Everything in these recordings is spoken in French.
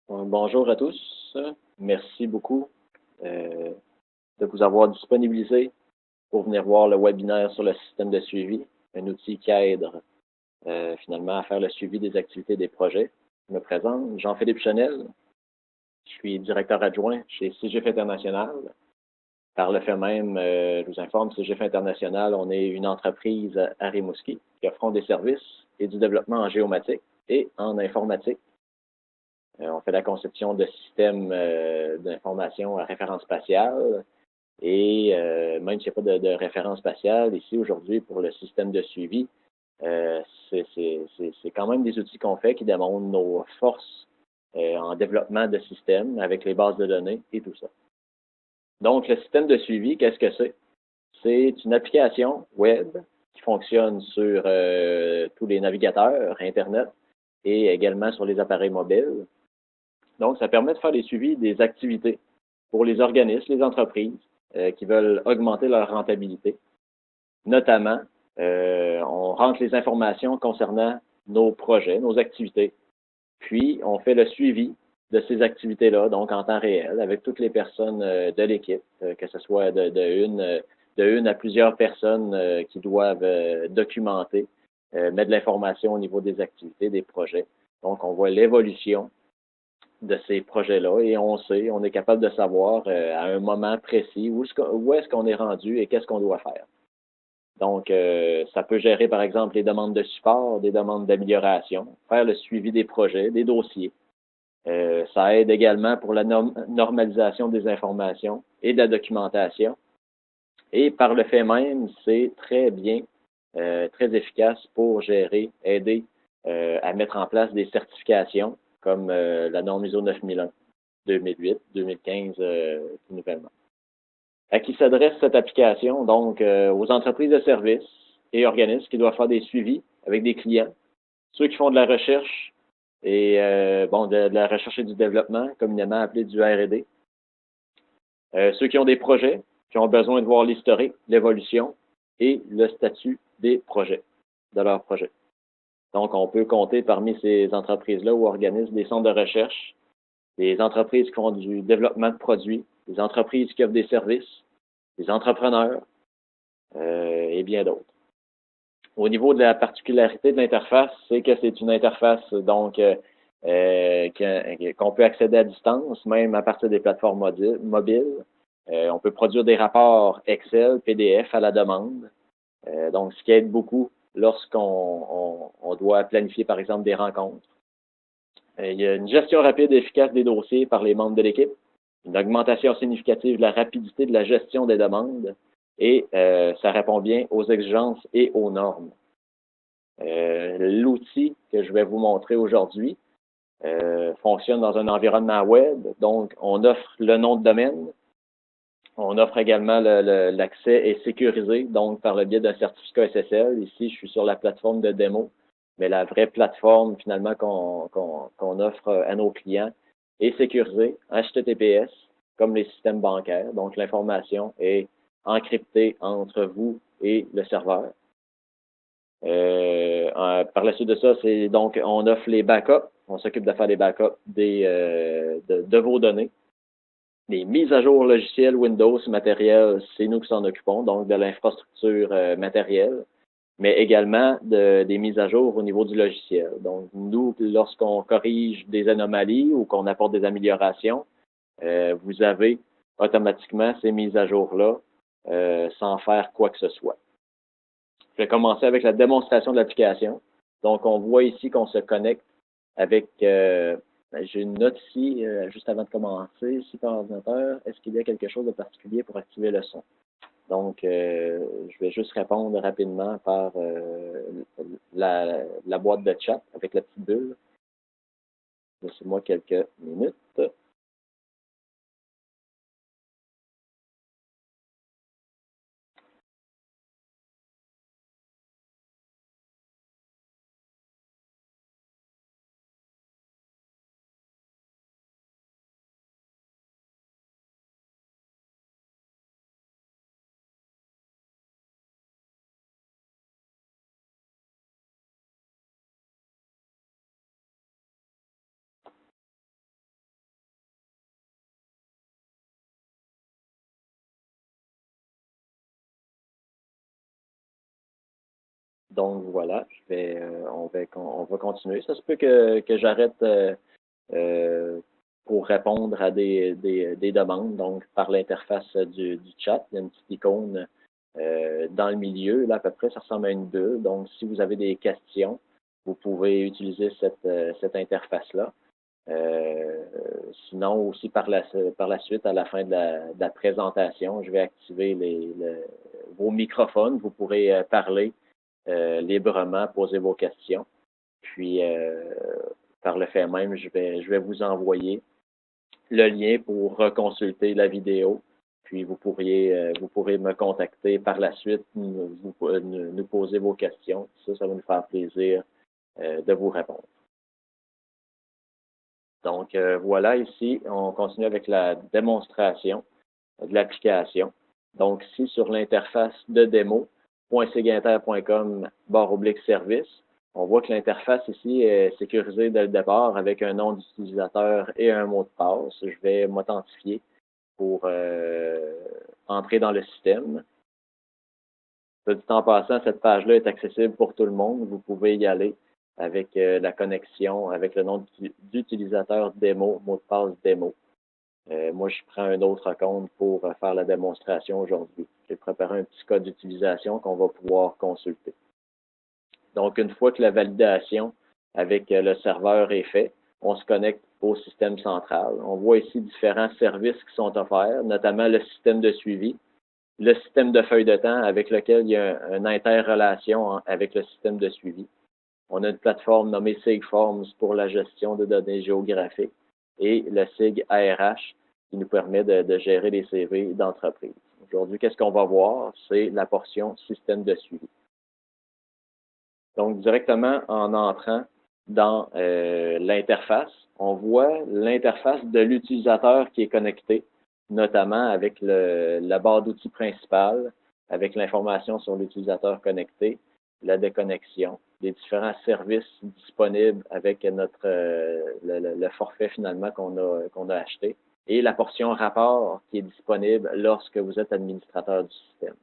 Bonjour à tous. Merci beaucoup euh, de vous avoir disponibilisé pour venir voir le webinaire sur le système de suivi, un outil qui aide finalement à faire le suivi des activités des projets. Je me présente, Jean-Philippe Chenel. Je suis directeur adjoint chez CGF International. Par le fait même, je vous informe, CGF International, on est une entreprise à Rimouski qui offre des services et du développement en géomatique et en informatique. On fait la conception de systèmes d'information à référence spatiale et même s'il n'y a pas de référence spatiale, ici aujourd'hui pour le système de suivi, euh, c'est quand même des outils qu'on fait qui démontrent nos forces en développement de systèmes avec les bases de données et tout ça. Donc, le système de suivi, qu'est-ce que c'est? C'est une application web qui fonctionne sur tous les navigateurs, Internet et également sur les appareils mobiles. Donc, ça permet de faire des suivis des activités pour les organismes, les entreprises qui veulent augmenter leur rentabilité. Notamment, on rentre les informations concernant nos projets, nos activités, puis on fait le suivi de ces activités-là, donc en temps réel, avec toutes les personnes de l'équipe, que ce soit de une à plusieurs personnes qui doivent documenter, mettre de l'information au niveau des activités, des projets. Donc, on voit l'évolution de ces projets-là et on sait, on est capable de savoir à un moment précis où est-ce qu'on est rendu et qu'est-ce qu'on doit faire. Donc, ça peut gérer, par exemple, les demandes de support, des demandes d'amélioration, faire le suivi des projets, des dossiers. Ça aide également pour la normalisation des informations et de la documentation. Et par le fait même, c'est très bien, très efficace pour gérer, aider à mettre en place des certifications comme la norme ISO 9001, 2008, 2015 tout nouvellement. À qui s'adresse cette application? Donc, aux entreprises de services et organismes qui doivent faire des suivis avec des clients, ceux qui font de la recherche et de la recherche et du développement, communément appelé du R&D, ceux qui ont des projets, qui ont besoin de voir l'historique, l'évolution et le statut des projets, de leurs projets. Donc, on peut compter parmi ces entreprises-là ou organismes des centres de recherche, des entreprises qui font du développement de produits, des entreprises qui offrent des services, des entrepreneurs et bien d'autres. Au niveau de la particularité de l'interface, c'est que c'est une interface donc qu'on peut accéder à distance, même à partir des plateformes mobiles. On peut produire des rapports Excel, PDF à la demande. Donc, ce qui aide beaucoup lorsqu'on doit planifier, par exemple, des rencontres. Il y a une gestion rapide et efficace des dossiers par les membres de l'équipe, une augmentation significative de la rapidité de la gestion des demandes et ça répond bien aux exigences et aux normes. L'outil que je vais vous montrer aujourd'hui fonctionne dans un environnement web, donc on offre le nom de domaine, on offre également l'accès est sécurisé, donc par le biais d'un certificat SSL. Ici, je suis sur la plateforme de démo, mais la vraie plateforme finalement qu'on offre à nos clients est sécurisée, HTTPS, comme les systèmes bancaires. Donc, l'information est encryptée entre vous et le serveur. Par la suite de ça, c'est donc on offre les backups. On s'occupe de faire les backups de vos données. Les mises à jour logicielles Windows matériel, c'est nous qui s'en occupons, donc de l'infrastructure matérielle, mais également des mises à jour au niveau du logiciel. Donc, nous, lorsqu'on corrige des anomalies ou qu'on apporte des améliorations, vous avez automatiquement ces mises à jour-là sans faire quoi que ce soit. Je vais commencer avec la démonstration de l'application. Donc, on voit ici qu'on se connecte avec j'ai une note ici, juste avant de commencer, ici par ordinateur, est-ce qu'il y a quelque chose de particulier pour activer le son? Donc, je vais juste répondre rapidement par la boîte de chat avec la petite bulle. Laissez-moi quelques minutes. Donc voilà, on va continuer. Ça se peut que j'arrête pour répondre à des demandes, donc par l'interface du chat. Il y a une petite icône dans le milieu, là à peu près, ça ressemble à une bulle. Donc si vous avez des questions, vous pouvez utiliser cette interface-là. Sinon, aussi par la suite, à la fin de la présentation, je vais activer vos microphones. Vous pourrez parler librement, poser vos questions. Puis, par le fait même, je vais vous envoyer le lien pour reconsulter la vidéo. Puis, vous pourrez me contacter par la suite, nous poser vos questions. Ça va nous faire plaisir de vous répondre. Donc, voilà, ici, on continue avec la démonstration de l'application. Donc, ici, sur l'interface de démo, .seguinter.com/service, on voit que l'interface ici est sécurisée dès le départ avec un nom d'utilisateur et un mot de passe. Je vais m'authentifier pour entrer dans le système. Petit en passant, cette page-là est accessible pour tout le monde. Vous pouvez y aller avec la connexion, avec le nom d'utilisateur démo, mot de passe démo. Moi, je prends un autre compte pour faire la démonstration aujourd'hui. J'ai préparé un petit code d'utilisation qu'on va pouvoir consulter. Donc, une fois que la validation avec le serveur est faite, on se connecte au système central. On voit ici différents services qui sont offerts, notamment le système de suivi, le système de feuille de temps avec lequel il y a une interrelation avec le système de suivi. On a une plateforme nommée SIGForms pour la gestion de données géographiques et le SIG ARH qui nous permet de gérer les CV d'entreprise. Aujourd'hui, qu'est-ce qu'on va voir? C'est la portion système de suivi. Donc, directement en entrant dans l'interface, on voit l'interface de l'utilisateur qui est connecté, notamment avec la barre d'outils principale, avec l'information sur l'utilisateur connecté, la déconnexion, les différents services disponibles avec notre le forfait finalement qu'on a acheté, et la portion rapport qui est disponible lorsque vous êtes administrateur du système.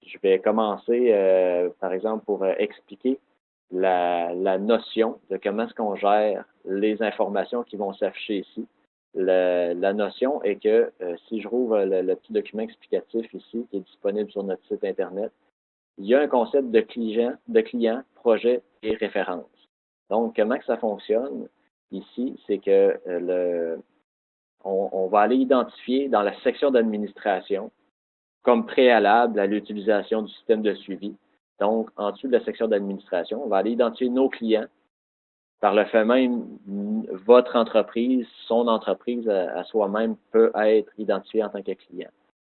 Je vais commencer, par exemple, pour expliquer la notion de comment est-ce qu'on gère les informations qui vont s'afficher ici. La notion est que si je rouvre le petit document explicatif ici, qui est disponible sur notre site Internet, il y a un concept de client, projet et référence. Donc, comment que ça fonctionne ici, c'est que on va aller identifier dans la section d'administration comme préalable à l'utilisation du système de suivi. Donc, en dessous de la section d'administration, on va aller identifier nos clients. Par le fait même, votre entreprise, son entreprise à soi-même peut être identifiée en tant que client.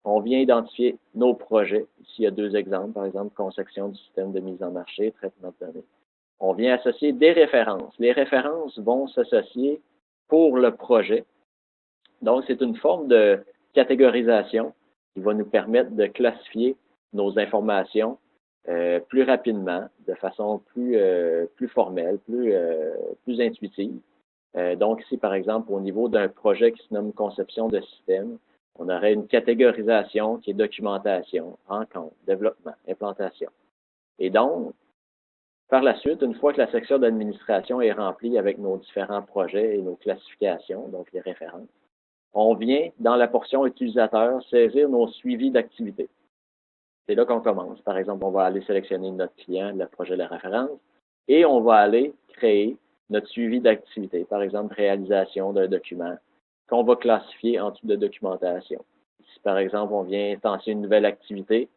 On vient identifier nos projets. Ici, il y a deux exemples, par exemple, conception du système de mise en marché, traitement de données. On vient associer des références. Les références vont s'associer pour le projet. Donc, c'est une forme de catégorisation qui va nous permettre de classifier nos informations plus rapidement, de façon plus formelle, plus intuitive. Donc, ici, par exemple, au niveau d'un projet qui se nomme conception de système, on aurait une catégorisation qui est documentation, rencontre, développement, implantation. Et donc, par la suite, une fois que la section d'administration est remplie avec nos différents projets et nos classifications, donc les références, on vient, dans la portion utilisateur, saisir nos suivis d'activité. C'est là qu'on commence. Par exemple, on va aller sélectionner notre client, le projet, la référence, et on va aller créer notre suivi d'activité. Par exemple, réalisation d'un document qu'on va classifier en dessous de documentation. Si, par exemple, on vient instantier une nouvelle activité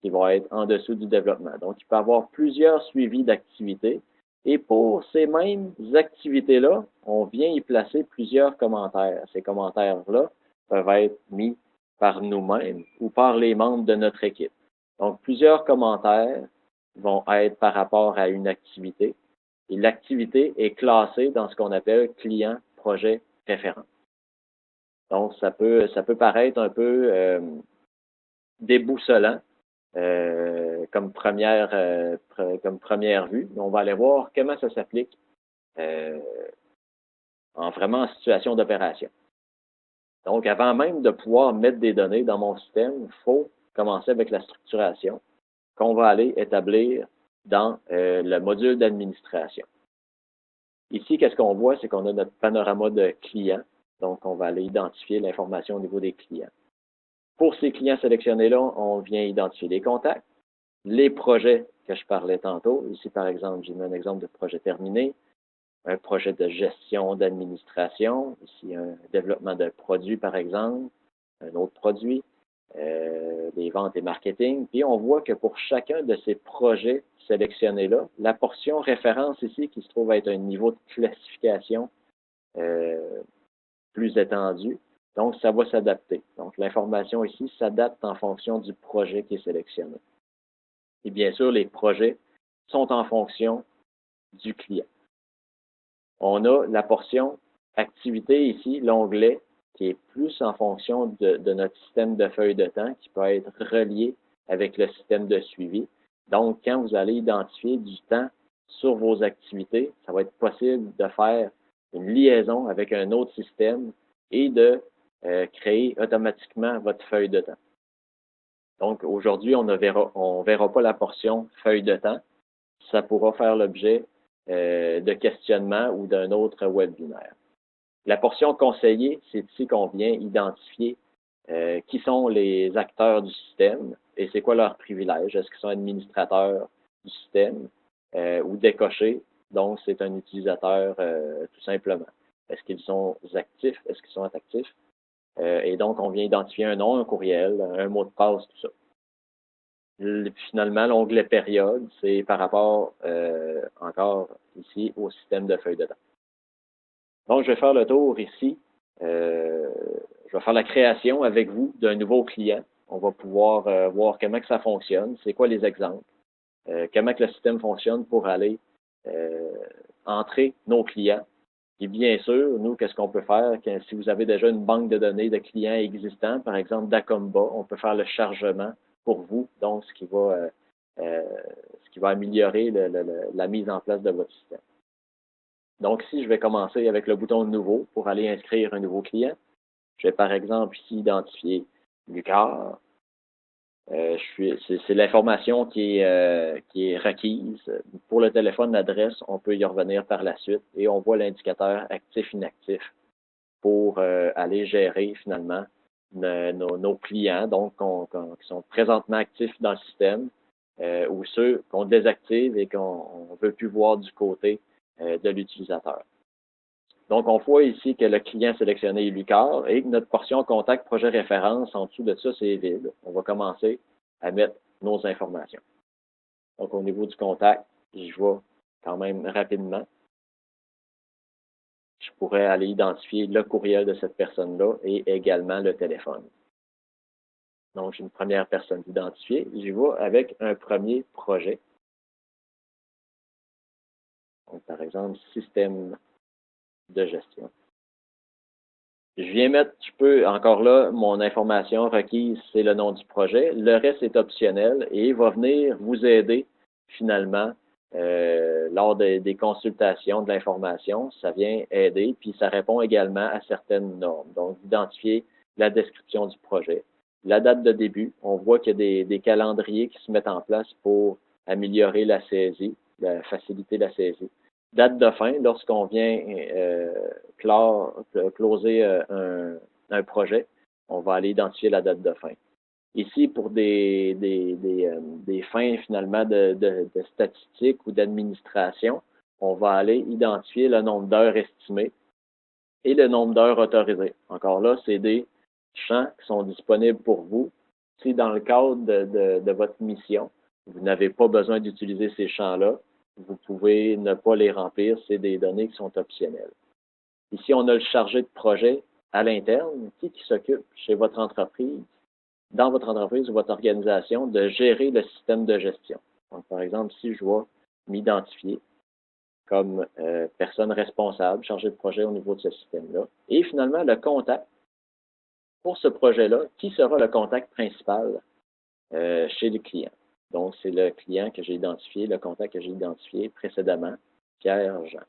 qui va être en dessous du développement. Donc, il peut y avoir plusieurs suivis d'activités. Et pour ces mêmes activités-là, on vient y placer plusieurs commentaires. Ces commentaires-là peuvent être mis par nous-mêmes ou par les membres de notre équipe. Donc, plusieurs commentaires vont être par rapport à une activité. Et l'activité est classée dans ce qu'on appelle client, projet, référence. Donc, ça peut paraître un peu déboussolant comme première vue. Mais on va aller voir comment ça s'applique vraiment en situation d'opération. Donc, avant même de pouvoir mettre des données dans mon système, il faut commencer avec la structuration qu'on va aller établir dans le module d'administration. Ici, qu'est-ce qu'on voit? C'est qu'on a notre panorama de clients. Donc, on va aller identifier l'information au niveau des clients. Pour ces clients sélectionnés-là, on vient identifier les contacts, les projets que je parlais tantôt. Ici, par exemple, j'ai mis un exemple de projet terminé, un projet de gestion d'administration, ici un développement de produit, par exemple, un autre produit, les ventes et marketing. Puis on voit que pour chacun de ces projets sélectionnés-là, la portion référence ici, qui se trouve être un niveau de classification plus étendu, donc ça va s'adapter. Donc l'information ici s'adapte en fonction du projet qui est sélectionné. Et bien sûr, les projets sont en fonction du client. On a la portion activité ici, l'onglet, qui est plus en fonction de notre système de feuille de temps, qui peut être relié avec le système de suivi. Donc, quand vous allez identifier du temps sur vos activités, ça va être possible de faire une liaison avec un autre système et de créer automatiquement votre feuille de temps. Donc, aujourd'hui, on verra pas la portion feuille de temps. Ça pourra faire l'objet de questionnement ou d'un autre webinaire. La portion conseillée, c'est ici qu'on vient identifier qui sont les acteurs du système et c'est quoi leur privilège. Est-ce qu'ils sont administrateurs du système ou décochés? Donc, c'est un utilisateur tout simplement. Est-ce qu'ils sont actifs? Est-ce qu'ils sont actifs? Et donc, on vient identifier un nom, un courriel, un mot de passe, tout ça. Finalement, l'onglet période, c'est par rapport encore ici au système de feuille de temps. Donc, je vais faire le tour ici. Je vais faire la création avec vous d'un nouveau client. On va pouvoir voir comment que ça fonctionne, c'est quoi les exemples, comment que le système fonctionne pour aller entrer nos clients. Et bien sûr, nous, qu'est-ce qu'on peut faire? Si vous avez déjà une banque de données de clients existants, par exemple d'Acomba, on peut faire le chargement pour vous, donc ce qui va améliorer la mise en place de votre système. Donc, si je vais commencer avec le bouton Nouveau pour aller inscrire un nouveau client, je vais par exemple ici identifier Lucar. C'est l'information qui est requise. Pour le téléphone, l'adresse, on peut y revenir par la suite et on voit l'indicateur actif-inactif pour aller gérer finalement nos clients, donc qui sont présentement actifs dans le système ou ceux qu'on désactive et qu'on ne veut plus voir du côté de l'utilisateur. Donc, on voit ici que le client sélectionné est Lucar et que notre portion contact projet référence, en dessous de ça, c'est vide. On va commencer à mettre nos informations. Donc, au niveau du contact, je vais quand même rapidement. Je pourrais aller identifier le courriel de cette personne-là et également le téléphone. Donc, j'ai une première personne identifiée. J'y vais avec un premier projet. Donc, par exemple, système de gestion. Je viens mettre, encore là, mon information requise, c'est le nom du projet. Le reste est optionnel et va venir vous aider finalement lors des consultations de l'information. Ça vient aider, puis ça répond également à certaines normes. Donc, identifier la description du projet. La date de début, on voit qu'il y a des calendriers qui se mettent en place pour améliorer la saisie, faciliter la saisie. Date de fin, lorsqu'on vient closer un projet, on va aller identifier la date de fin. Ici, pour des fins finalement de statistiques ou d'administration, on va aller identifier le nombre d'heures estimées et le nombre d'heures autorisées. Encore là, c'est des champs qui sont disponibles pour vous. Si dans le cadre de votre mission, vous n'avez pas besoin d'utiliser ces champs-là, vous pouvez ne pas les remplir, c'est des données qui sont optionnelles. Ici, on a le chargé de projet à l'interne qui s'occupe chez votre entreprise, dans votre entreprise ou votre organisation, de gérer le système de gestion. Donc, par exemple, si je dois m'identifier comme personne responsable, chargé de projet au niveau de ce système-là, et finalement, le contact pour ce projet-là, qui sera le contact principal chez le client. Donc, c'est le client que j'ai identifié, le contact que j'ai identifié précédemment, Pierre Jean.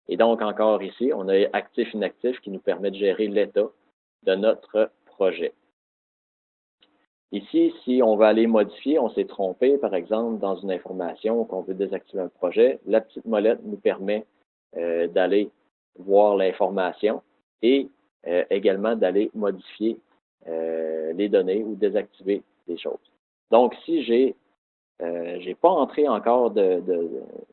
Et donc, encore ici, on a actif-inactif qui nous permet de gérer l'état de notre projet. Ici, si on veut aller modifier, on s'est trompé, par exemple, dans une information qu'on veut désactiver un projet, la petite molette nous permet d'aller voir l'information et également d'aller modifier les données ou désactiver des choses. Donc, si j'ai pas entré encore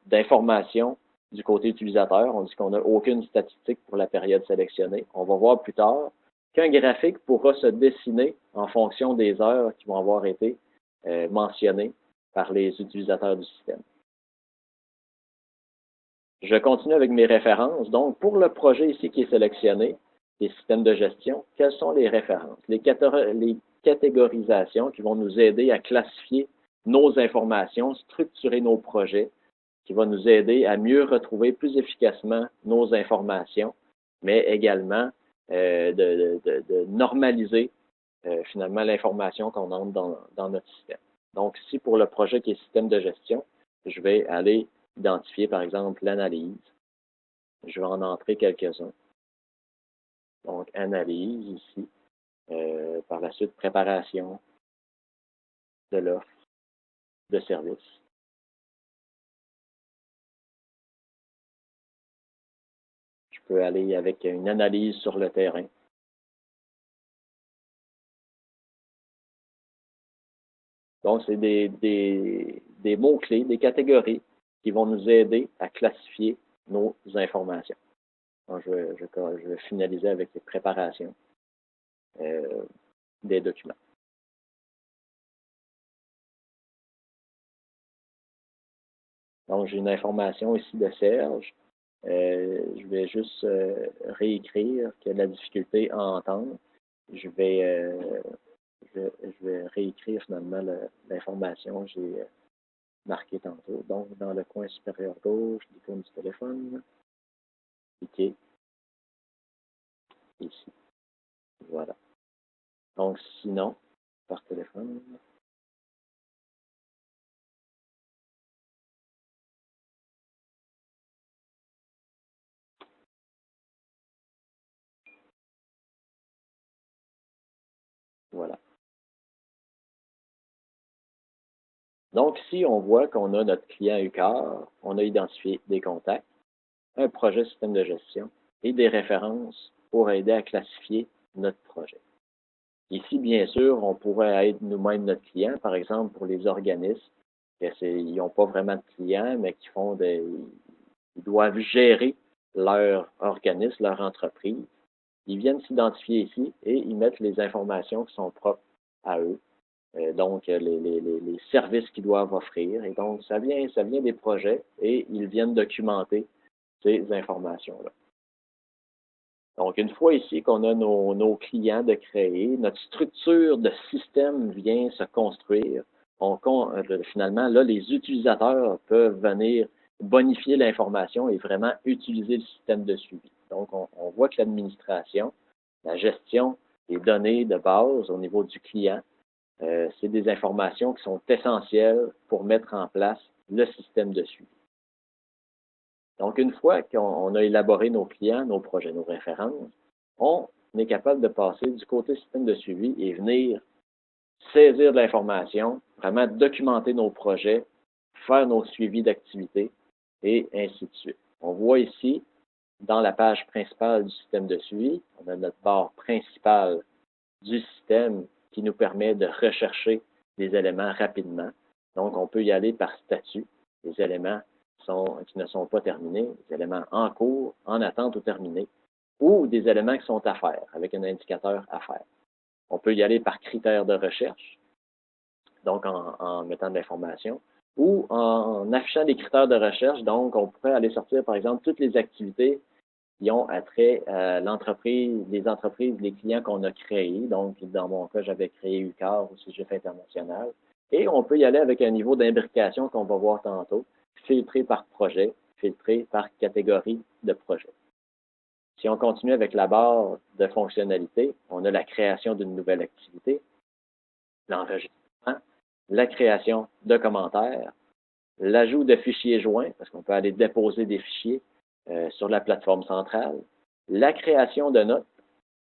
d'informations du côté utilisateur, on dit qu'on n'a aucune statistique pour la période sélectionnée. On va voir plus tard qu'un graphique pourra se dessiner en fonction des heures qui vont avoir été mentionnées par les utilisateurs du système. Je continue avec mes références. Donc, pour le projet ici qui est sélectionné, les systèmes de gestion, quelles sont les références? Les catégorisations qui vont nous aider à classifier nos informations, structurer nos projets, qui va nous aider à mieux retrouver plus efficacement nos informations, mais également de normaliser finalement l'information qu'on entre dans notre système. Donc, si pour le projet qui est système de gestion, je vais aller identifier par exemple l'analyse. Je vais en entrer quelques-uns. Donc, analyse ici. Par la suite, préparation de l'offre de service. Je peux aller avec une analyse sur le terrain. Donc, c'est des mots-clés, des catégories qui vont nous aider à classifier nos informations. Donc, je vais finaliser avec les préparations des documents. Donc, j'ai une information ici de Serge. Je vais juste réécrire que la difficulté à entendre. Je vais réécrire finalement l'information que j'ai marquée tantôt. Donc, dans le coin supérieur gauche, l'icône du téléphone, cliquez ici. Voilà. Donc, sinon, par téléphone, voilà. Donc, ici, on voit qu'on a notre client UCAR, on a identifié des contacts, un projet système de gestion et des références pour aider à classifier notre projet. Ici, bien sûr, on pourrait être nous-mêmes notre client, par exemple pour les organismes, ils n'ont pas vraiment de clients, mais qui font ils doivent gérer leur organisme, leur entreprise. Ils viennent s'identifier ici et ils mettent les informations qui sont propres à eux. Donc, les services qu'ils doivent offrir. Et donc, ça vient des projets et ils viennent documenter ces informations-là. Donc, une fois ici qu'on a nos clients de créer, notre structure de système vient se construire. Finalement, là, les utilisateurs peuvent venir bonifier l'information et vraiment utiliser le système de suivi. Donc, on voit que l'administration, la gestion des données de base au niveau du client, c'est des informations qui sont essentielles pour mettre en place le système de suivi. Donc, une fois qu'on a élaboré nos clients, nos projets, nos références, on est capable de passer du côté système de suivi et venir saisir de l'information, vraiment documenter nos projets, faire nos suivis d'activités et ainsi de suite. On voit ici, dans la page principale du système de suivi, on a notre barre principale du système qui nous permet de rechercher des éléments rapidement. Donc, on peut y aller par statut, les éléments qui ne sont pas terminés, des éléments en cours, en attente ou terminés, ou des éléments qui sont à faire, avec un indicateur à faire. On peut y aller par critères de recherche, donc en mettant de l'information, ou en affichant des critères de recherche. Donc, on pourrait aller sortir, par exemple, toutes les activités qui ont attrait à l'entreprise, les clients qu'on a créés. Donc, dans mon cas, j'avais créé UCAR au CGF international. Et on peut y aller avec un niveau d'imbrication qu'on va voir tantôt, filtré par projet, filtré par catégorie de projet. Si on continue avec la barre de fonctionnalité, on a la création d'une nouvelle activité, l'enregistrement, la création de commentaires, l'ajout de fichiers joints, parce qu'on peut aller déposer des fichiers sur la plateforme centrale, la création de notes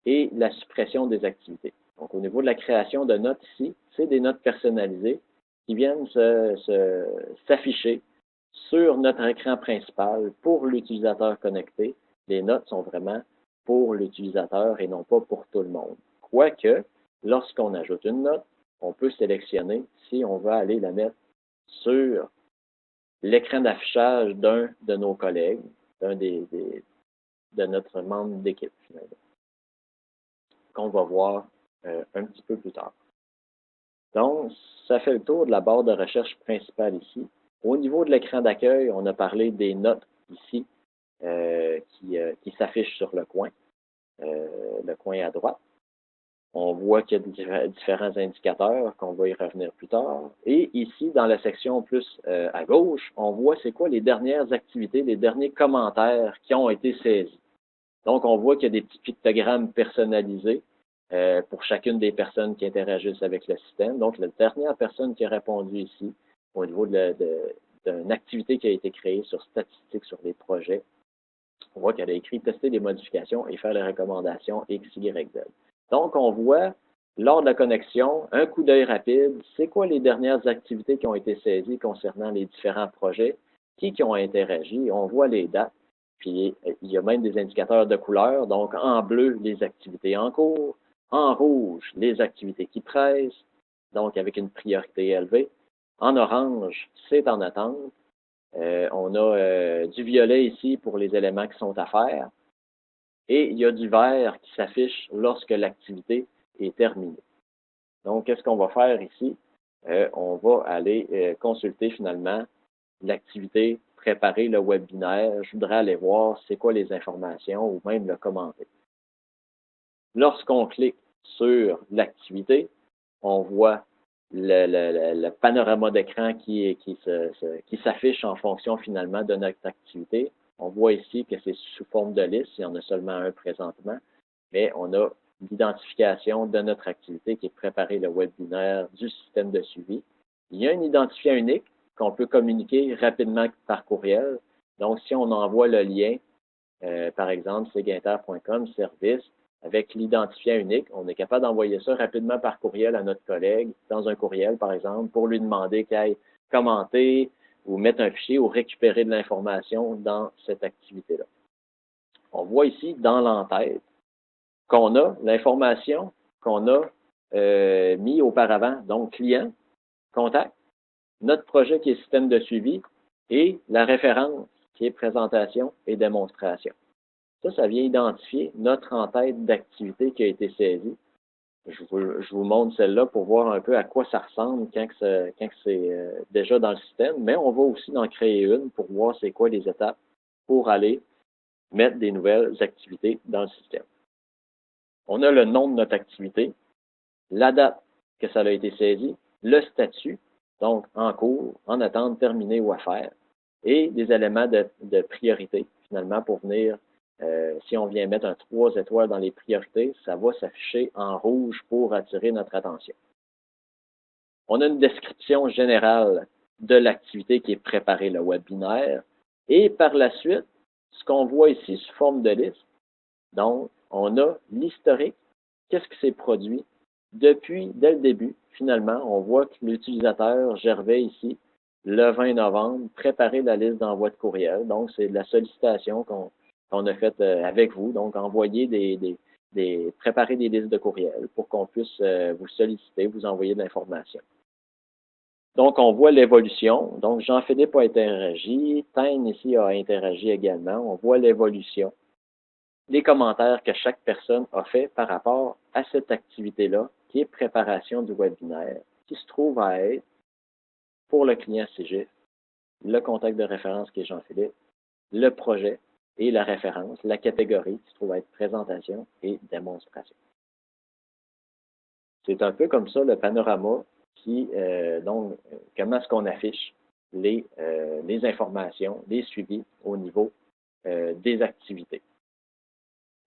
et la suppression des activités. Donc, au niveau de la création de notes ici, c'est des notes personnalisées qui viennent s'afficher sur notre écran principal pour l'utilisateur connecté. Les notes sont vraiment pour l'utilisateur et non pas pour tout le monde. Quoique, lorsqu'on ajoute une note, on peut sélectionner si on veut aller la mettre sur l'écran d'affichage d'un de nos collègues, d'un de notre membre d'équipe, finalement, qu'on va voir un petit peu plus tard. Donc, ça fait le tour de la barre de recherche principale ici. Au niveau de l'écran d'accueil, on a parlé des notes ici qui s'affichent sur le coin à droite. On voit qu'il y a différents indicateurs qu'on va y revenir plus tard. Et ici, dans la section plus à gauche, on voit c'est quoi les dernières activités, les derniers commentaires qui ont été saisis. Donc, on voit qu'il y a des petits pictogrammes personnalisés pour chacune des personnes qui interagissent avec le système. Donc, la dernière personne qui a répondu ici, au niveau d'une activité qui a été créée sur statistiques sur les projets, on voit qu'elle a écrit tester les modifications et faire les recommandations X, Y, Z. Donc, on voit, lors de la connexion, un coup d'œil rapide, c'est quoi les dernières activités qui ont été saisies concernant les différents projets, qui ont interagi, on voit les dates, puis il y a même des indicateurs de couleur, donc en bleu, les activités en cours, en rouge, les activités qui pressent, donc avec une priorité élevée, en orange, c'est en attente, on a du violet ici pour les éléments qui sont à faire, et il y a du vert qui s'affiche lorsque l'activité est terminée. Donc, qu'est-ce qu'on va faire ici? On va aller consulter finalement l'activité, préparer le webinaire. Je voudrais aller voir c'est quoi les informations ou même le commenter. Lorsqu'on clique sur l'activité, on voit le panorama d'écran qui s'affiche en fonction finalement de notre activité. On voit ici que c'est sous forme de liste, il y en a seulement un présentement, mais on a l'identification de notre activité qui est préparer le webinaire du système de suivi. Il y a un identifiant unique qu'on peut communiquer rapidement par courriel. Donc, si on envoie le lien, par exemple, seguinter.com, service, avec l'identifiant unique, on est capable d'envoyer ça rapidement par courriel à notre collègue, dans un courriel, par exemple, pour lui demander qu'il aille commenter ou mettre un fichier ou récupérer de l'information dans cette activité-là. On voit ici, dans l'entête, qu'on a l'information qu'on a mis auparavant, donc client, contact, notre projet qui est système de suivi et la référence qui est présentation et démonstration. Ça vient identifier notre en-tête d'activité qui a été saisie. Je vous montre celle-là pour voir un peu à quoi ça ressemble quand c'est déjà dans le système, mais on va aussi en créer une pour voir c'est quoi les étapes pour aller mettre des nouvelles activités dans le système. On a le nom de notre activité, la date que ça a été saisi, le statut, donc en cours, en attente, terminé ou à faire, et des éléments de priorité, finalement, pour venir, si on vient mettre un 3 étoiles dans les priorités, ça va s'afficher en rouge pour attirer notre attention. On a une description générale de l'activité qui est préparée, le webinaire, et par la suite, ce qu'on voit ici sous forme de liste, donc, on a l'historique, qu'est-ce qui s'est produit depuis, dès le début, finalement, on voit que l'utilisateur Gervais ici, le 20 novembre, préparait la liste d'envoi de courriel. Donc, c'est de la sollicitation qu'on a faite avec vous. Donc, envoyer préparer des listes de courriel pour qu'on puisse vous solliciter, vous envoyer de l'information. Donc, on voit l'évolution. Donc, Jean-Philippe a interagi, Tain ici a interagi également. On voit l'évolution. Les commentaires que chaque personne a fait par rapport à cette activité-là, qui est préparation du webinaire, qui se trouve à être, pour le client CGIF, le contact de référence qui est Jean-Philippe, le projet et la référence, la catégorie qui se trouve à être présentation et démonstration. C'est un peu comme ça le panorama qui, donc, comment est-ce qu'on affiche les informations, les suivis au niveau des activités.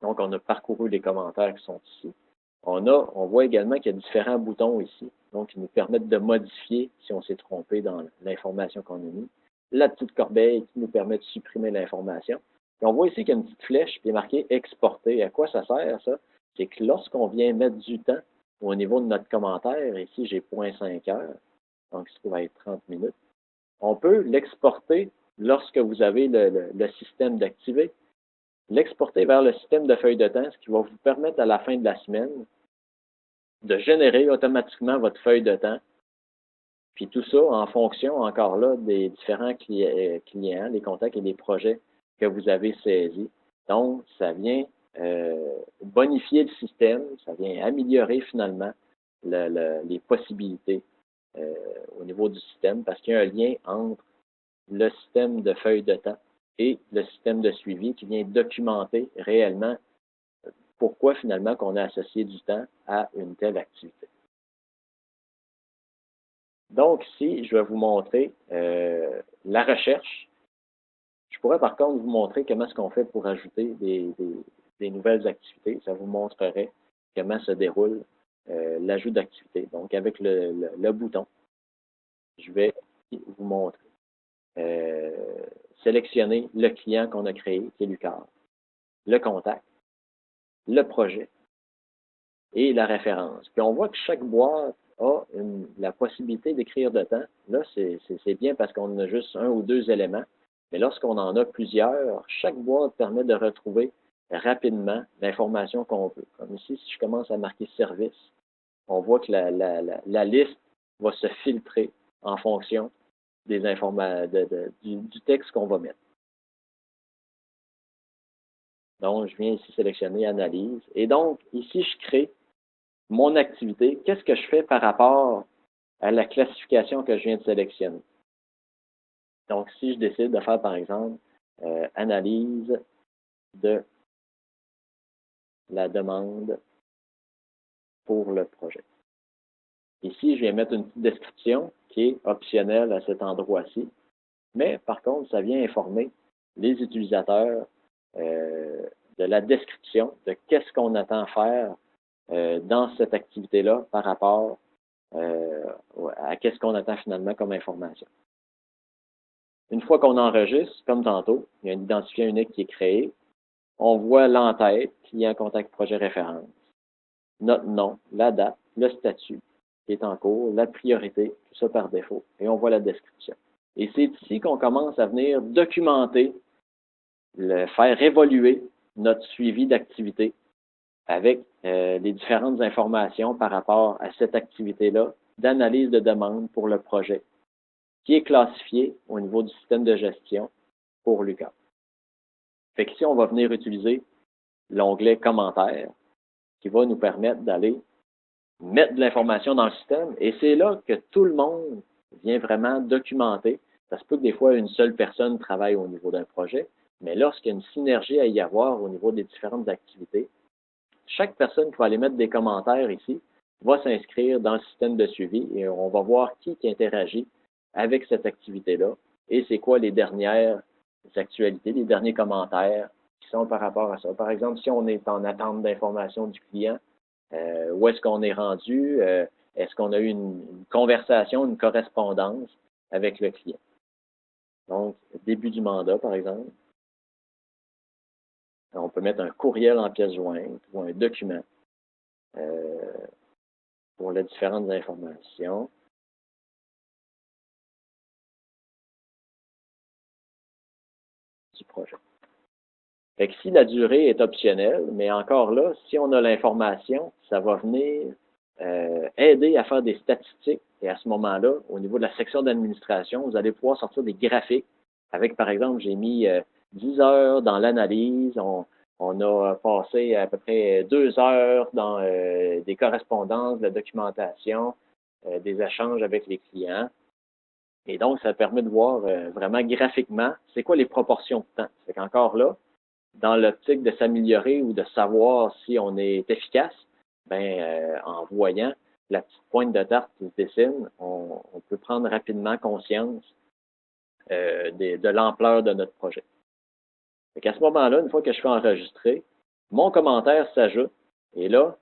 Donc, on a parcouru les commentaires qui sont ici. On voit également qu'il y a différents boutons ici, donc qui nous permettent de modifier si on s'est trompé dans l'information qu'on a mis. La petite corbeille qui nous permet de supprimer l'information. Puis on voit ici qu'il y a une petite flèche qui est marquée « Exporter ». À quoi ça sert, ça? C'est que lorsqu'on vient mettre du temps au niveau de notre commentaire, ici j'ai 0.5 heures, donc ce qui va être 30 minutes, on peut l'exporter lorsque vous avez le système d'activer, l'exporter vers le système de feuille de temps, ce qui va vous permettre à la fin de la semaine de générer automatiquement votre feuille de temps. Puis tout ça en fonction, encore là, des différents clients, les contacts et les projets que vous avez saisis. Donc, ça vient bonifier le système, ça vient améliorer finalement les possibilités au niveau du système parce qu'il y a un lien entre le système de feuille de temps et le système de suivi qui vient documenter réellement pourquoi finalement qu'on a associé du temps à une telle activité. Donc, ici, je vais vous montrer la recherche. Je pourrais par contre vous montrer comment est-ce qu'on fait pour ajouter des nouvelles activités. Ça vous montrerait comment se déroule l'ajout d'activités. Donc, avec le bouton, je vais vous montrer. Sélectionner le client qu'on a créé, qui est Lucar, le contact, le projet et la référence. Puis on voit que chaque boîte a la possibilité d'écrire de temps. Là, c'est bien parce qu'on a juste un ou deux éléments. Mais lorsqu'on en a plusieurs, chaque boîte permet de retrouver rapidement l'information qu'on veut. Comme ici, si je commence à marquer service, on voit que la liste va se filtrer en fonction des du texte qu'on va mettre. Donc, je viens ici sélectionner Analyse. Et donc, ici, je crée mon activité. Qu'est-ce que je fais par rapport à la classification que je viens de sélectionner? Donc, si je décide de faire, par exemple, analyse de la demande pour le projet. Ici, je vais mettre une petite description qui est optionnelle à cet endroit-ci, mais par contre, ça vient informer les utilisateurs de la description de qu'est-ce qu'on attend faire dans cette activité-là par rapport à qu'est-ce qu'on attend finalement comme information. Une fois qu'on enregistre, comme tantôt, il y a un identifiant unique qui est créé. On voit l'entête, client, contact, projet, référence, notre nom, la date, le statut qui est en cours, la priorité, tout ça par défaut, et on voit la description. Et c'est ici qu'on commence à venir documenter, faire évoluer notre suivi d'activité avec les différentes informations par rapport à cette activité-là d'analyse de demande pour le projet, qui est classifié au niveau du système de gestion pour Lucar. Fait qu'ici, on va venir utiliser l'onglet commentaires qui va nous permettre d'aller mettre de l'information dans le système et c'est là que tout le monde vient vraiment documenter. Ça se peut que des fois, une seule personne travaille au niveau d'un projet, mais lorsqu'il y a une synergie à y avoir au niveau des différentes activités, chaque personne qui va aller mettre des commentaires ici va s'inscrire dans le système de suivi et on va voir qui interagit avec cette activité-là et c'est quoi les dernières actualités, les derniers commentaires qui sont par rapport à ça. Par exemple, si on est en attente d'information du client, où est-ce qu'on est rendu, est-ce qu'on a eu une conversation, une correspondance avec le client. Donc, début du mandat, par exemple. On peut mettre un courriel en pièce jointe ou un document pour les différentes informations. Du projet. Fait que si la durée est optionnelle, mais encore là, si on a l'information, ça va venir aider à faire des statistiques. Et à ce moment-là, au niveau de la section d'administration, vous allez pouvoir sortir des graphiques avec, par exemple, j'ai mis 10 heures dans l'analyse, on a passé à peu près 2 heures dans des correspondances, de la documentation, des échanges avec les clients. Et donc, ça permet de voir vraiment graphiquement c'est quoi les proportions de temps. C'est qu'encore là, dans l'optique de s'améliorer ou de savoir si on est efficace, en voyant la petite pointe de tarte qui se dessine, on peut prendre rapidement conscience de l'ampleur de notre projet. Fait qu'à ce moment-là, une fois que je fais enregistrer, mon commentaire s'ajoute et là,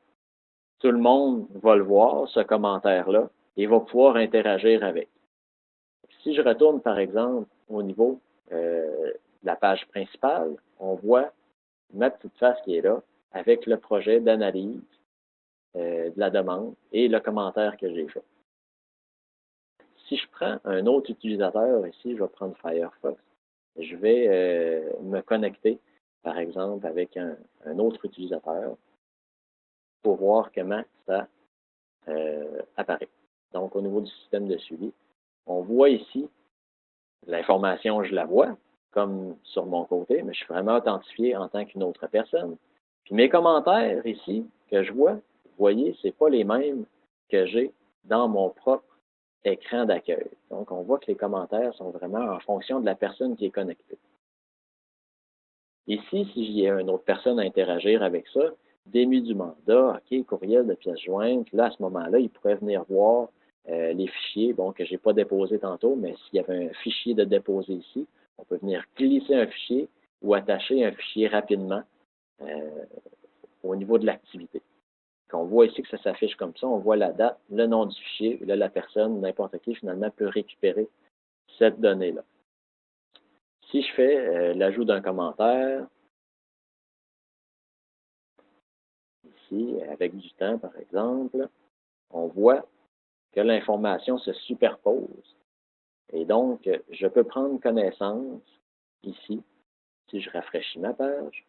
tout le monde va le voir, ce commentaire-là, et va pouvoir interagir avec. Si je retourne, par exemple, au niveau de la page principale, on voit ma petite face qui est là avec le projet d'analyse de la demande et le commentaire que j'ai fait. Si je prends un autre utilisateur ici, je vais prendre Firefox, je vais me connecter, par exemple, avec un autre utilisateur pour voir comment ça apparaît. Donc, au niveau du système de suivi, on voit ici l'information, je la vois, comme sur mon côté, mais je suis vraiment authentifié en tant qu'une autre personne. Puis mes commentaires ici, que je vois, vous voyez, ce n'est pas les mêmes que j'ai dans mon propre écran d'accueil. Donc, on voit que les commentaires sont vraiment en fonction de la personne qui est connectée. Ici, si j'ai une autre personne à interagir avec ça, démis du mandat, OK, courriel de pièce jointe, là, à ce moment-là, il pourrait venir voir les fichiers, bon, que je n'ai pas déposé tantôt, mais s'il y avait un fichier de déposer ici, on peut venir glisser un fichier ou attacher un fichier rapidement au niveau de l'activité. On voit ici que ça s'affiche comme ça, on voit la date, le nom du fichier, et là, la personne, n'importe qui, finalement, peut récupérer cette donnée-là. Si je fais l'ajout d'un commentaire, ici, avec du temps, par exemple, on voit que l'information se superpose. Et donc, je peux prendre connaissance, ici, si je rafraîchis ma page,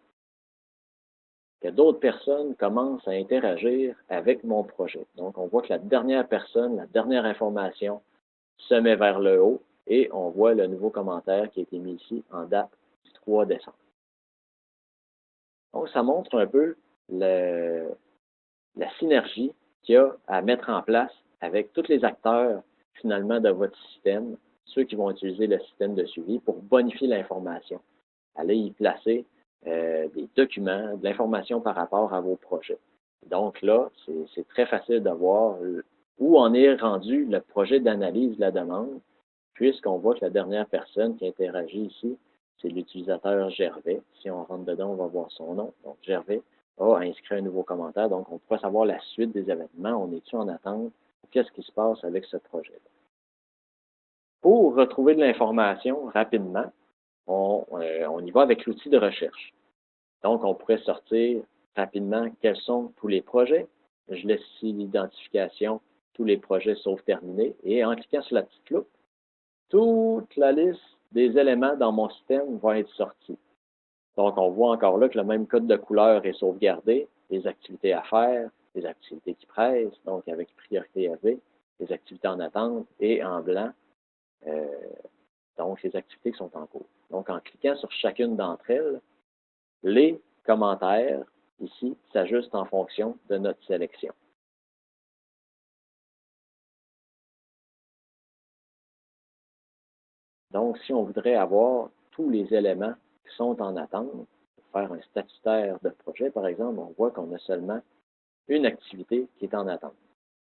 que d'autres personnes commencent à interagir avec mon projet. Donc, on voit que la dernière personne, la dernière information se met vers le haut et on voit le nouveau commentaire qui a été mis ici en date du 3 décembre. Donc, ça montre un peu la synergie qu'il y a à mettre en place avec tous les acteurs, finalement, de votre système, ceux qui vont utiliser le système de suivi pour bonifier l'information. Allez y placer des documents, de l'information par rapport à vos projets. Donc là, c'est très facile de voir où en est rendu le projet d'analyse de la demande, puisqu'on voit que la dernière personne qui interagit ici, c'est l'utilisateur Gervais. Si on rentre dedans, on va voir son nom. Donc, Gervais a inscrit un nouveau commentaire. Donc, on pourra savoir la suite des événements. On est-tu en attente? Qu'est-ce qui se passe avec ce projet-là? Pour retrouver de l'information rapidement, on y va avec l'outil de recherche. Donc, on pourrait sortir rapidement quels sont tous les projets. Je laisse ici l'identification, tous les projets sauf terminés. Et en cliquant sur la petite loupe, toute la liste des éléments dans mon système va être sortie. Donc, on voit encore là que le même code de couleur est sauvegardé, les activités à faire, les activités qui pressent, donc avec priorité élevée, les activités en attente, et en blanc, donc les activités qui sont en cours. Donc, en cliquant sur chacune d'entre elles, les commentaires, ici, s'ajustent en fonction de notre sélection. Donc, si on voudrait avoir tous les éléments qui sont en attente, pour faire un statutaire de projet, par exemple, on voit qu'on a seulement une activité qui est en attente.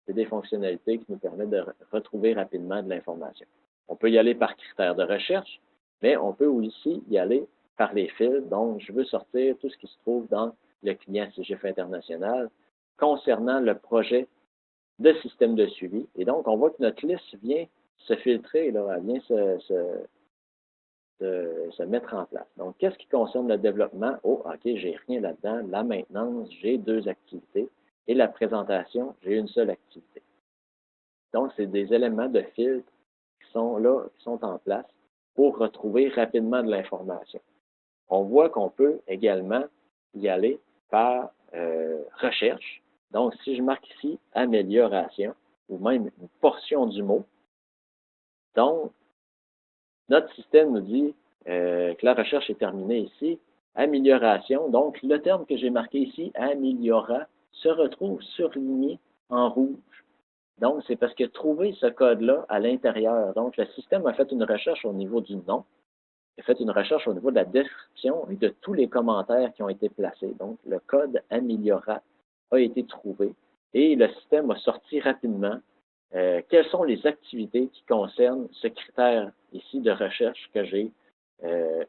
C'est des fonctionnalités qui nous permettent de retrouver rapidement de l'information. On peut y aller par critères de recherche, mais on peut aussi y aller par les fils. Donc, je veux sortir tout ce qui se trouve dans le client CGF international concernant le projet de système de suivi. Et donc, on voit que notre liste vient se filtrer, là, elle vient se mettre en place. Donc, qu'est-ce qui concerne le développement? Oh, OK, j'ai rien là-dedans. La maintenance, j'ai 2 activités. Et la présentation, j'ai une seule activité. Donc, c'est des éléments de filtre qui sont là, qui sont en place pour retrouver rapidement de l'information. On voit qu'on peut également y aller par recherche. Donc, si je marque ici amélioration, ou même une portion du mot, donc, notre système nous dit que la recherche est terminée ici. Amélioration, donc le terme que j'ai marqué ici, améliora, se retrouve surligné en rouge. Donc, c'est parce que trouver ce code-là à l'intérieur. Donc, le système a fait une recherche au niveau du nom, il a fait une recherche au niveau de la description et de tous les commentaires qui ont été placés. Donc, le code améliora a été trouvé et le système a sorti rapidement quelles sont les activités qui concernent ce critère ici de recherche que j'ai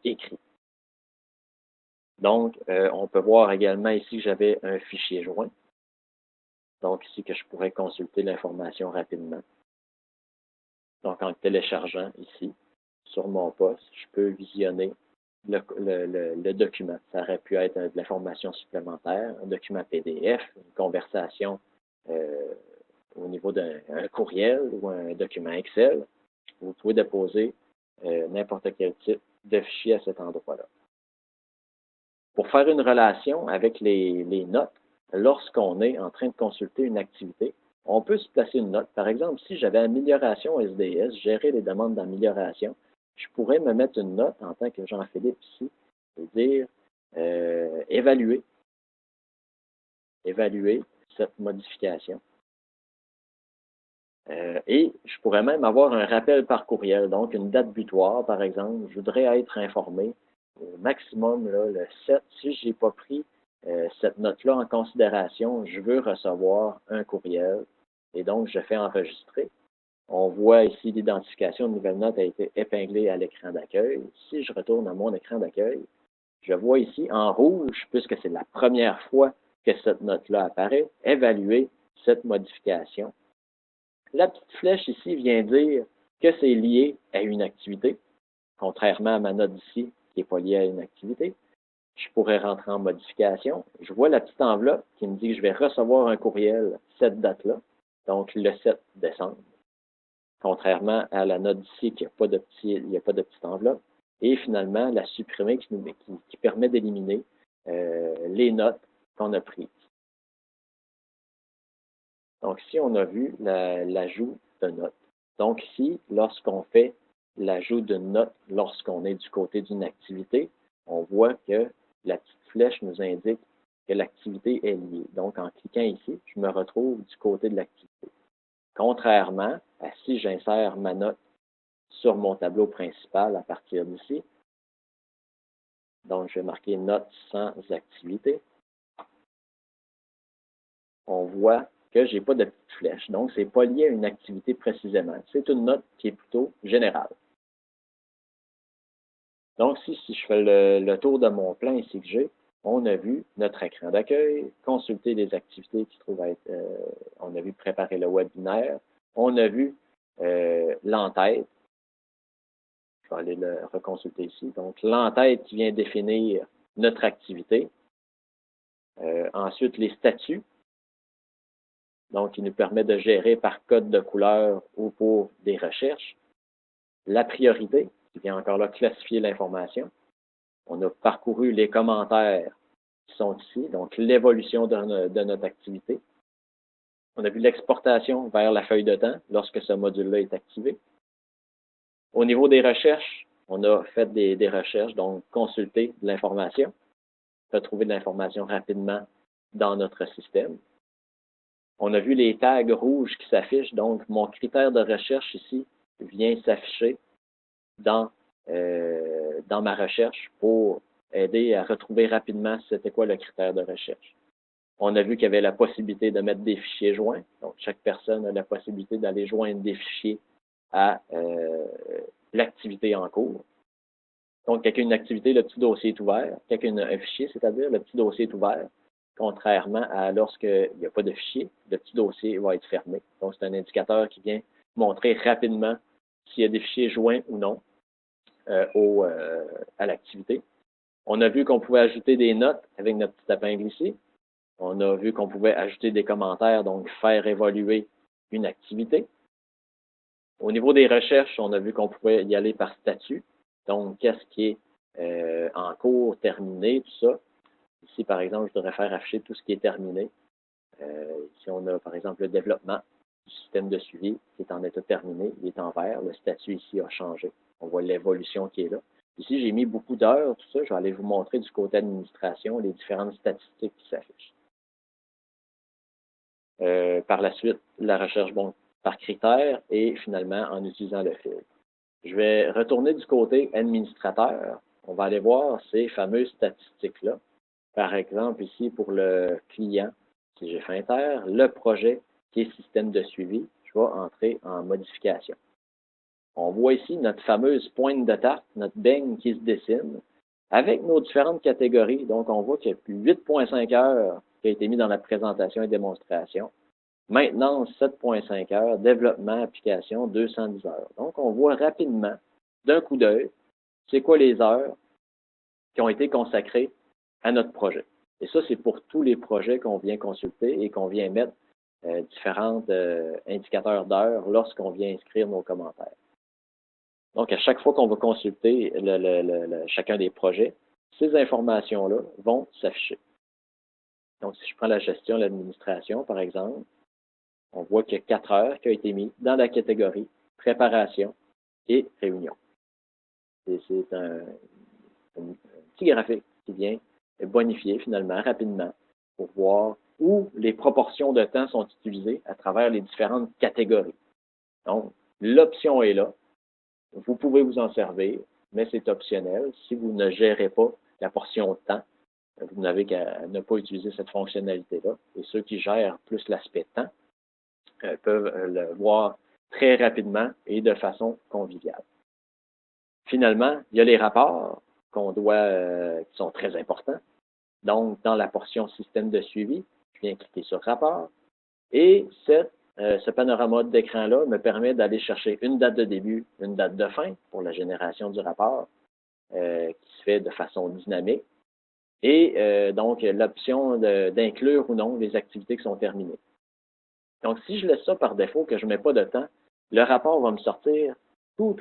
écrit. Donc, on peut voir également ici que j'avais un fichier joint. Donc, ici que je pourrais consulter l'information rapidement. Donc, en téléchargeant ici, sur mon poste, je peux visionner le document. Ça aurait pu être de l'information supplémentaire, un document PDF, une conversation au niveau d'un courriel ou un document Excel, vous pouvez déposer n'importe quel type de fichier à cet endroit-là. Pour faire une relation avec les notes, lorsqu'on est en train de consulter une activité, on peut se placer une note. Par exemple, si j'avais amélioration SDS, gérer les demandes d'amélioration, je pourrais me mettre une note en tant que Jean-Philippe ici et dire évaluer cette modification. Et je pourrais même avoir un rappel par courriel, donc une date butoir, par exemple. Je voudrais être informé au maximum, là, le 7. Si je n'ai pas pris cette note-là en considération, je veux recevoir un courriel. Et donc, je fais enregistrer. On voit ici l'identification de nouvelle note a été épinglée à l'écran d'accueil. Si je retourne à mon écran d'accueil, je vois ici en rouge, puisque c'est la première fois que cette note-là apparaît, évaluer cette modification. La petite flèche ici vient dire que c'est lié à une activité, contrairement à ma note ici qui n'est pas liée à une activité. Je pourrais rentrer en modification. Je vois la petite enveloppe qui me dit que je vais recevoir un courriel cette date-là, donc le 7 décembre. Contrairement à la note ici qui n'a pas de petite enveloppe. Et finalement, la supprimer qui permet d'éliminer les notes qu'on a prises. Donc, ici, on a vu l'ajout de notes. Donc, ici, lorsqu'on fait l'ajout de notes, lorsqu'on est du côté d'une activité, on voit que la petite flèche nous indique que l'activité est liée. Donc, en cliquant ici, je me retrouve du côté de l'activité. Contrairement à si j'insère ma note sur mon tableau principal à partir d'ici. Donc, je vais marquer note sans activité. On voit que je n'ai pas de petite flèche. Donc, ce n'est pas lié à une activité précisément. C'est une note qui est plutôt générale. Donc, si je fais le tour de mon plan ici que j'ai, on a vu notre écran d'accueil, consulter les activités qui trouvent à être, on a vu préparer le webinaire, on a vu l'entête. Je vais aller le reconsulter ici. Donc, l'entête qui vient définir notre activité. Ensuite, les statuts. Donc, qui nous permet de gérer par code de couleur ou pour des recherches. La priorité, qui vient encore là classifier l'information. On a parcouru les commentaires qui sont ici, donc l'évolution de notre activité. On a vu l'exportation vers la feuille de temps lorsque ce module-là est activé. Au niveau des recherches, on a fait des recherches, donc consulter de l'information, retrouver de l'information rapidement dans notre système. On a vu les tags rouges qui s'affichent, donc mon critère de recherche ici vient s'afficher dans ma recherche pour aider à retrouver rapidement c'était quoi le critère de recherche. On a vu qu'il y avait la possibilité de mettre des fichiers joints. Donc, chaque personne a la possibilité d'aller joindre des fichiers à l'activité en cours. Donc, quand il y a une activité, le petit dossier est ouvert. Quand il y a un fichier, c'est-à-dire le petit dossier est ouvert. Contrairement à lorsqu'il n'y a pas de fichier, le petit dossier va être fermé. Donc, c'est un indicateur qui vient montrer rapidement s'il y a des fichiers joints ou non à l'activité. On a vu qu'on pouvait ajouter des notes avec notre petit épingle ici. On a vu qu'on pouvait ajouter des commentaires, donc faire évoluer une activité. Au niveau des recherches, on a vu qu'on pouvait y aller par statut. Donc, qu'est-ce qui est en cours, terminé, tout ça. Ici, par exemple, je devrais faire afficher tout ce qui est terminé. Ici, on a, par exemple, le développement du système de suivi qui est en état terminé. Il est en vert. Le statut ici a changé. On voit l'évolution qui est là. Ici, j'ai mis beaucoup d'heures, tout ça. Je vais aller vous montrer du côté administration les différentes statistiques qui s'affichent. Par la suite, la recherche par critères et finalement en utilisant le filtre. Je vais retourner du côté administrateur. On va aller voir ces fameuses statistiques-là. Par exemple, ici, pour le client, si j'ai fait Enter, le projet qui est système de suivi, je vais entrer en modification. On voit ici notre fameuse pointe de tarte, notre beigne qui se dessine, avec nos différentes catégories. Donc, on voit qu'il y a plus 8,5 heures qui a été mis dans la présentation et démonstration. Maintenance, 7,5 heures. Développement, application, 210 heures. Donc, on voit rapidement, d'un coup d'œil, c'est quoi les heures qui ont été consacrées à notre projet. Et ça, c'est pour tous les projets qu'on vient consulter et qu'on vient mettre différents indicateurs d'heures lorsqu'on vient inscrire nos commentaires. Donc, à chaque fois qu'on va consulter chacun des projets, ces informations-là vont s'afficher. Donc, si je prends la gestion, l'administration, par exemple, on voit qu'il y a 4 heures qui ont été mises dans la catégorie préparation et réunion. C'est un petit graphique qui vient bonifier finalement rapidement pour voir où les proportions de temps sont utilisées à travers les différentes catégories. Donc, l'option est là. Vous pouvez vous en servir, mais c'est optionnel. Si vous ne gérez pas la portion de temps, vous n'avez qu'à ne pas utiliser cette fonctionnalité-là. Et ceux qui gèrent plus l'aspect temps peuvent le voir très rapidement et de façon conviviale. Finalement, il y a les rapports qui sont très importants. Donc, dans la portion système de suivi, je viens cliquer sur rapport et ce panorama d'écran-là me permet d'aller chercher une date de début, une date de fin pour la génération du rapport qui se fait de façon dynamique et donc l'option d'inclure ou non les activités qui sont terminées. Donc, si je laisse ça par défaut, que je ne mets pas de temps, le rapport va me sortir tout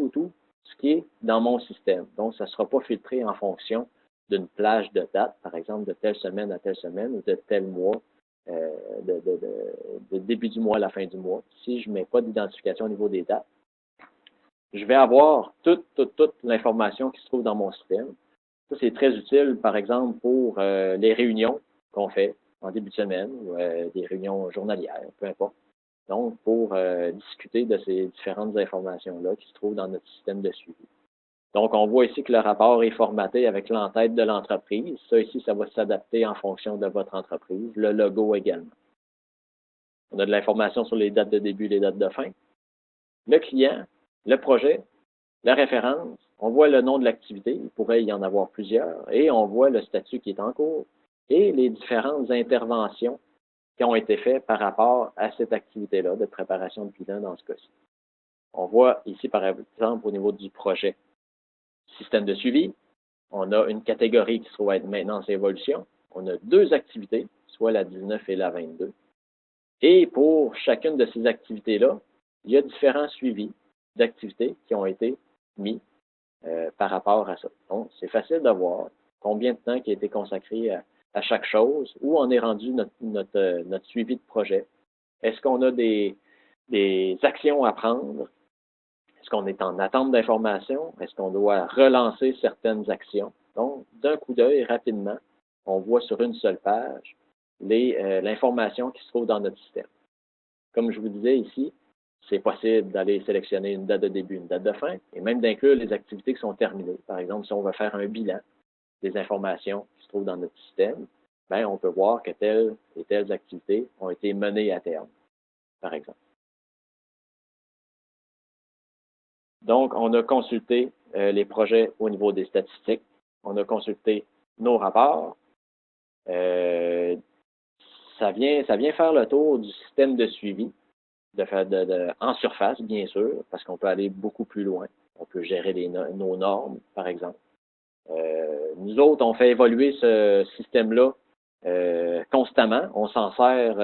ce qui est dans mon système. Donc, ça ne sera pas filtré en fonction d'une plage de date, par exemple, de telle semaine à telle semaine ou de tel mois, de début du mois à la fin du mois. Si je ne mets pas d'identification au niveau des dates, je vais avoir toute l'information qui se trouve dans mon système. Ça, c'est très utile, par exemple, pour les réunions qu'on fait en début de semaine ou des réunions journalières, peu importe. Donc, pour discuter de ces différentes informations-là qui se trouvent dans notre système de suivi. Donc, on voit ici que le rapport est formaté avec l'entête de l'entreprise. Ça ici, ça va s'adapter en fonction de votre entreprise. Le logo également. On a de l'information sur les dates de début et les dates de fin. Le client, le projet, la référence, on voit le nom de l'activité, il pourrait y en avoir plusieurs, et on voit le statut qui est en cours et les différentes interventions qui ont été faites par rapport à cette activité-là de préparation de bilan dans ce cas-ci. On voit ici, par exemple, au niveau du projet système de suivi, on a une catégorie qui se trouve être maintenance et évolution. On a 2 activités, soit la 19 et la 22. Et pour chacune de ces activités-là, il y a différents suivis d'activités qui ont été mis par rapport à ça. Donc, c'est facile de voir combien de temps qui a été consacré à chaque chose, où on est rendu notre suivi de projet. Est-ce qu'on a des actions à prendre? Est-ce qu'on est en attente d'informations? Est-ce qu'on doit relancer certaines actions? Donc, d'un coup d'œil, rapidement, on voit sur une seule page l'information qui se trouve dans notre système. Comme je vous disais ici, c'est possible d'aller sélectionner une date de début, une date de fin, et même d'inclure les activités qui sont terminées. Par exemple, si on veut faire un bilan des informations qui se trouvent dans notre système, bien, on peut voir que telles et telles activités ont été menées à terme, par exemple. Donc, on a consulté les projets au niveau des statistiques, on a consulté nos rapports. Ça vient faire le tour du système de suivi, en surface, bien sûr, parce qu'on peut aller beaucoup plus loin. On peut gérer nos normes, par exemple. Nous autres, on fait évoluer ce système-là constamment. On s'en sert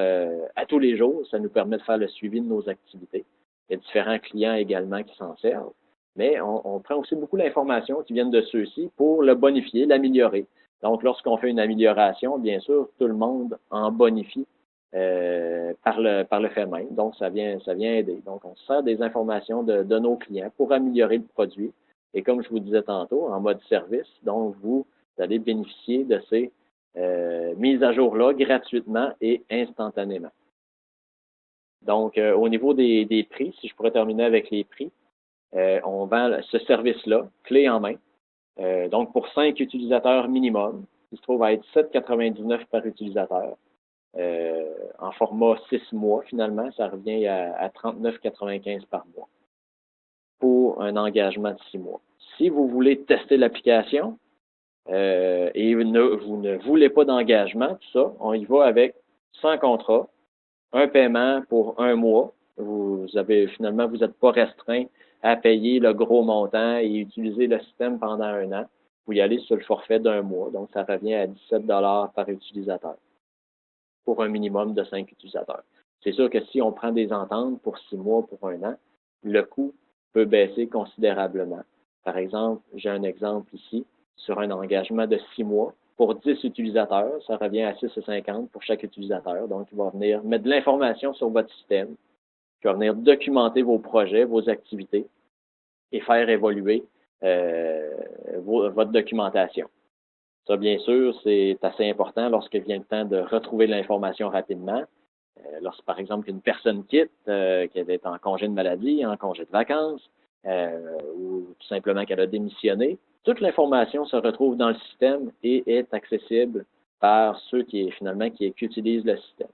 à tous les jours. Ça nous permet de faire le suivi de nos activités. Il y a différents clients également qui s'en servent. Mais on prend aussi beaucoup d'informations qui viennent de ceux-ci pour le bonifier, l'améliorer. Donc, lorsqu'on fait une amélioration, bien sûr, tout le monde en bonifie par le fait même. Donc, ça vient aider. Donc, on se sert des informations de nos clients pour améliorer le produit. Et comme je vous disais tantôt, en mode service, donc vous allez bénéficier de ces mises à jour-là gratuitement et instantanément. Donc, au niveau des prix, si je pourrais terminer avec les prix, on vend ce service-là, clé en main. Donc, pour 5 utilisateurs minimum, il se trouve à être 7,99 par utilisateur. En format 6 mois, finalement, ça revient à 39,95 par mois pour un engagement de 6 mois. Si vous voulez tester l'application et vous ne voulez pas d'engagement, tout ça, on y va avec 100 contrats, un paiement pour 1 mois. Finalement, vous n'êtes pas restreint à payer le gros montant et utiliser le système pendant 1 an. Vous y allez sur le forfait d'1 mois, donc ça revient à 17 $ par utilisateur pour un minimum de 5 utilisateurs. C'est sûr que si on prend des ententes pour 6 mois, pour 1 an, le coût peut baisser considérablement. Par exemple, j'ai un exemple ici sur un engagement de 6 mois. Pour 10 utilisateurs, ça revient à 6,50 pour chaque utilisateur. Donc, il va venir mettre de l'information sur votre système, qui va venir documenter vos projets, vos activités et faire évoluer votre documentation. Ça, bien sûr, c'est assez important lorsque vient le temps de retrouver l'information rapidement. Lorsque, par exemple, une personne quitte, qu'elle est en congé de maladie, en congé de vacances, ou tout simplement qu'elle a démissionné, toute l'information se retrouve dans le système et est accessible par ceux qui utilisent le système.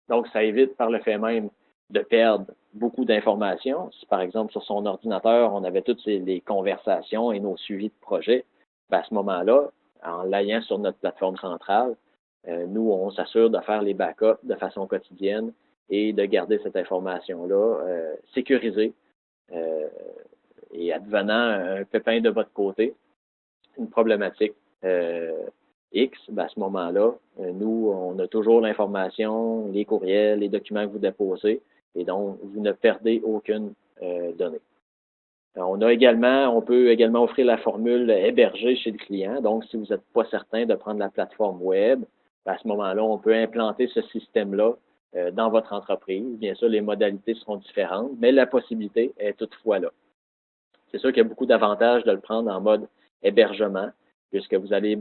Donc, ça évite par le fait même de perdre beaucoup d'informations. Si, par exemple, sur son ordinateur, on avait toutes les conversations et nos suivis de projet, ben à ce moment-là, en l'ayant sur notre plateforme centrale, nous, on s'assure de faire les backups de façon quotidienne et de garder cette information-là sécurisée. Et advenant un pépin de votre côté, une problématique X, ben à ce moment-là, nous, on a toujours l'information, les courriels, les documents que vous déposez, et donc vous ne perdez aucune donnée. On peut également offrir la formule hébergée chez le client. Donc, si vous n'êtes pas certain de prendre la plateforme web, ben à ce moment-là, on peut implanter ce système-là dans votre entreprise. Bien sûr, les modalités seront différentes, mais la possibilité est toutefois là. C'est sûr qu'il y a beaucoup d'avantages de le prendre en mode hébergement, puisque vous allez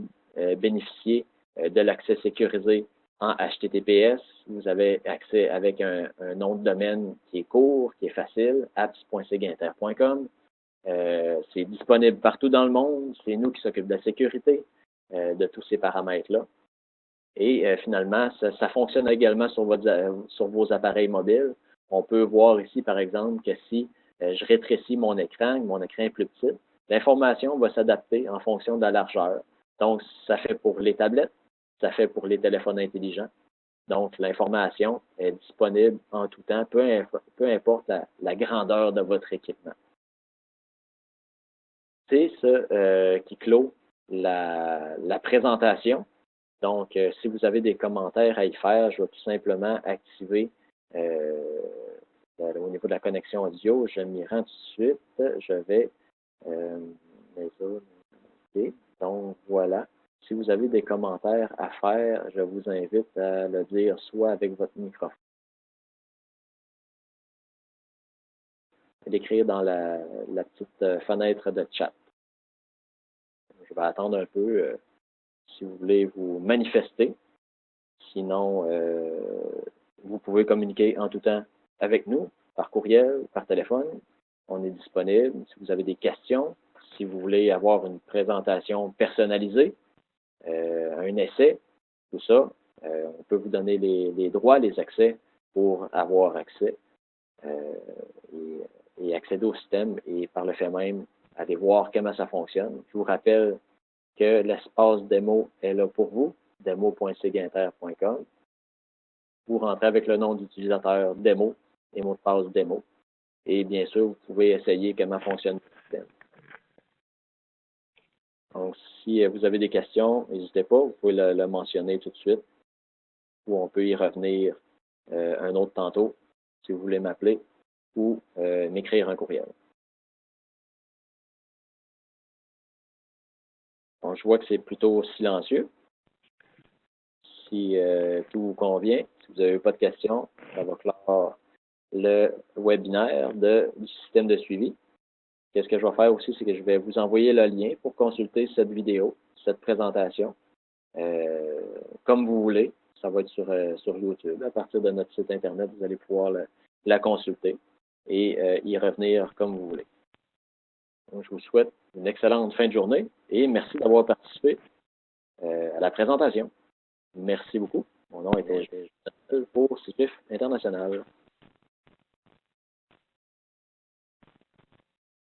bénéficier de l'accès sécurisé en HTTPS. Vous avez accès avec un nom de domaine qui est court, qui est facile, apps.séguinter.com. C'est disponible partout dans le monde. C'est nous qui s'occupons de la sécurité de tous ces paramètres-là. Et finalement, ça fonctionne également sur vos appareils mobiles. On peut voir ici, par exemple, que si je rétrécis mon écran est plus petit, l'information va s'adapter en fonction de la largeur. Donc, ça fait pour les tablettes, ça fait pour les téléphones intelligents. Donc, l'information est disponible en tout temps, peu importe la grandeur de votre équipement. C'est ce qui clôt la présentation. Donc, si vous avez des commentaires à y faire, je vais tout simplement activer au niveau de la connexion audio, je m'y rends tout de suite. Je vais donc voilà. Si vous avez des commentaires à faire, je vous invite à le dire soit avec votre microphone, l'écrire dans la petite fenêtre de chat. Je vais attendre un peu si vous voulez vous manifester. Sinon, vous pouvez communiquer en tout temps avec nous, par courriel, par téléphone. On est disponible. Si vous avez des questions, si vous voulez avoir une présentation personnalisée, un essai, tout ça, on peut vous donner les droits, les accès pour avoir accès et accéder au système et par le fait même, aller voir comment ça fonctionne. Je vous rappelle que l'espace démo est là pour vous, demo.séguinter.com. Vous rentrez avec le nom d'utilisateur démo et mot de passe démo. Et bien sûr, vous pouvez essayer comment fonctionne le système. Donc, si vous avez des questions, n'hésitez pas, vous pouvez le mentionner tout de suite ou on peut y revenir un autre tantôt si vous voulez m'appeler ou m'écrire un courriel. Donc, je vois que c'est plutôt silencieux. Si tout vous convient, si vous n'avez pas de questions, ça va clore le webinaire du système de suivi. Qu'est-ce que je vais faire aussi, c'est que je vais vous envoyer le lien pour consulter cette vidéo, cette présentation, comme vous voulez. Ça va être sur YouTube. À partir de notre site Internet, vous allez pouvoir la consulter et y revenir comme vous voulez. Donc, je vous souhaite une excellente fin de journée et merci d'avoir participé à la présentation. Merci beaucoup. Mon nom était pour CIFIF International.